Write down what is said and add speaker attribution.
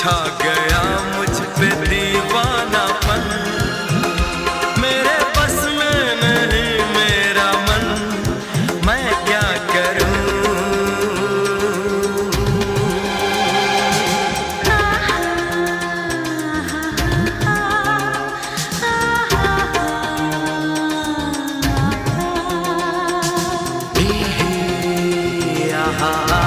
Speaker 1: छा गया मुझ पे दीवानापन, मेरे बस में नहीं मेरा मन, मैं क्या करूं। Ah